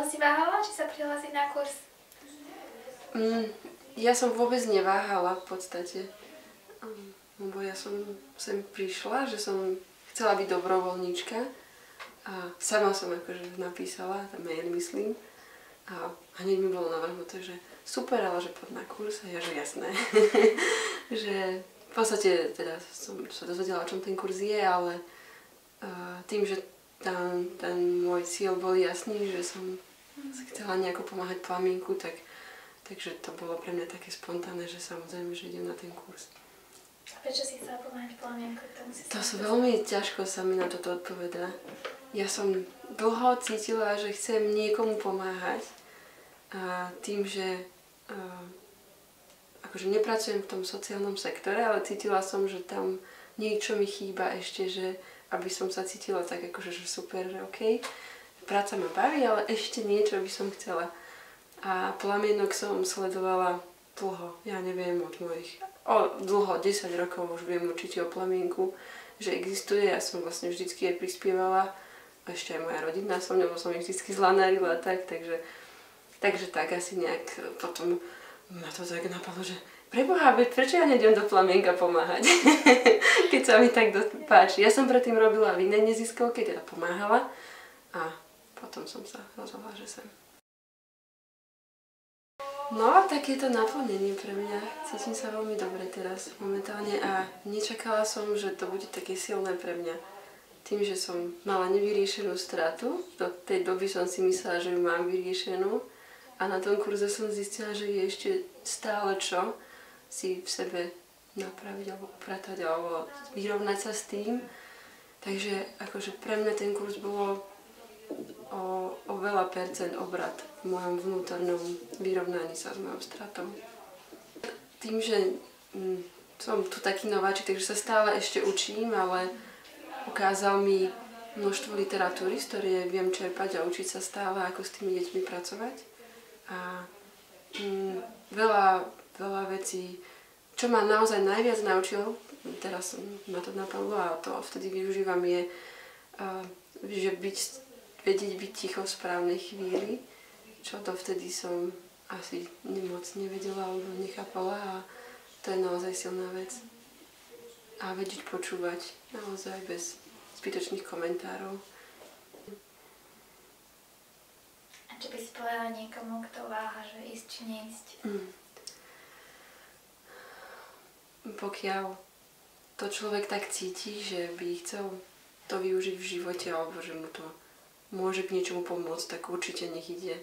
si váhala, či sa prihlásiť na kurz? Ja som vôbec neváhala v podstate. Lebo ja som sem prišla, že som chcela byť dobrovoľníčka a sama som akože napísala, tam mail myslím, a hneď mi bolo navrhnuté, že super, ale že poď na kurz a ja, že jasné. Že v podstate teda som sa dozvedela, o čom ten kurz je, ale tým, že ten môj cieľ bol jasný, že som chcela nejako pomáhať plamienku, takže to bolo pre mňa také spontánne, že samozrejme, že idem na ten kurz. A prečo si chcela pomáhať plamienku? To sú veľmi ťažko sa mi na toto odpovedá. Ja som dlho cítila, že chcem niekomu pomáhať a tým, že akože nepracujem v tom sociálnom sektore, ale cítila som, že tam niečo mi chýba ešte, že aby som sa cítila tak akože že super, že okej, práca ma baví, ale ešte niečo by som chcela. A plamienok som sledovala dlho, ja neviem, dlho, 10 rokov už viem určite o plamienku, že existuje, ja som vlastne vždycky aj prispievala, a ešte aj moja rodina som, lebo som ich vždycky zlanarila takže tak asi nejak potom ma to tak napadlo, že preboha, prečo ja nejdem do plamienka pomáhať, keď sa mi tak páči. Ja som predtým robila v inej neziskovke, teda pomáhala a potom som sa rozhodla, že sem. No, tak je to naplnenie pre mňa. Cítim sa veľmi dobre teraz momentálne a nečakala som, že to bude také silné pre mňa. Tým, že som mala nevyriešenú stratu, do tej doby som si myslela, že ju mám vyriešenú a na tom kurze som zistila, že je ešte stále čo si v sebe napraviť alebo upratať alebo vyrovnať sa s tým. Takže akože pre mňa ten kurz bolo o veľa percent obrat v mojom vnútornom vyrovnaní sa s mojou stratou. Tým, že som tu taký nováčik, takže sa stále ešte učím, ale ukázal mi množstvo literatúry, z ktorej viem čerpať a učiť sa stále, ako s tými deťmi pracovať. A veľa vecí, čo ma naozaj najviac naučil, teraz ma to napadlo a to vtedy využívam, je, že vedieť byť ticho v správnej chvíli, čo dovtedy som asi moc nevedela alebo nechápala a to je naozaj silná vec. A vedieť počúvať naozaj bez zbytočných komentárov. A čo by si povedala niekomu, kto váha, že ísť či neísť? Pokiaľ to človek tak cíti, že by chcel to využiť v živote alebo že mu to môže k niečomu pomôcť, tak určite nech ide.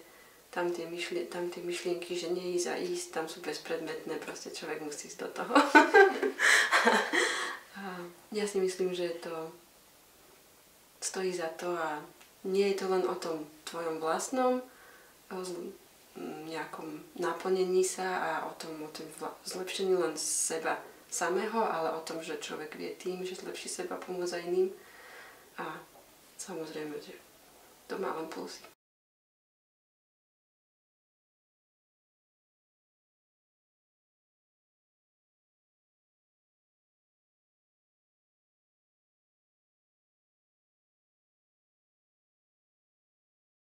Tam tie myšlienky, že neísť a ísť, tam sú bezpredmetné, proste človek musí ísť do toho. A ja si myslím, že to stojí za to a nie je to len o tom tvojom vlastnom nejakom naplnení sa a o tom zlepšení len seba samého, ale o tom, že človek vie tým, že zlepší seba, pomôcť aj iným. A samozrejme, že to má len plusy.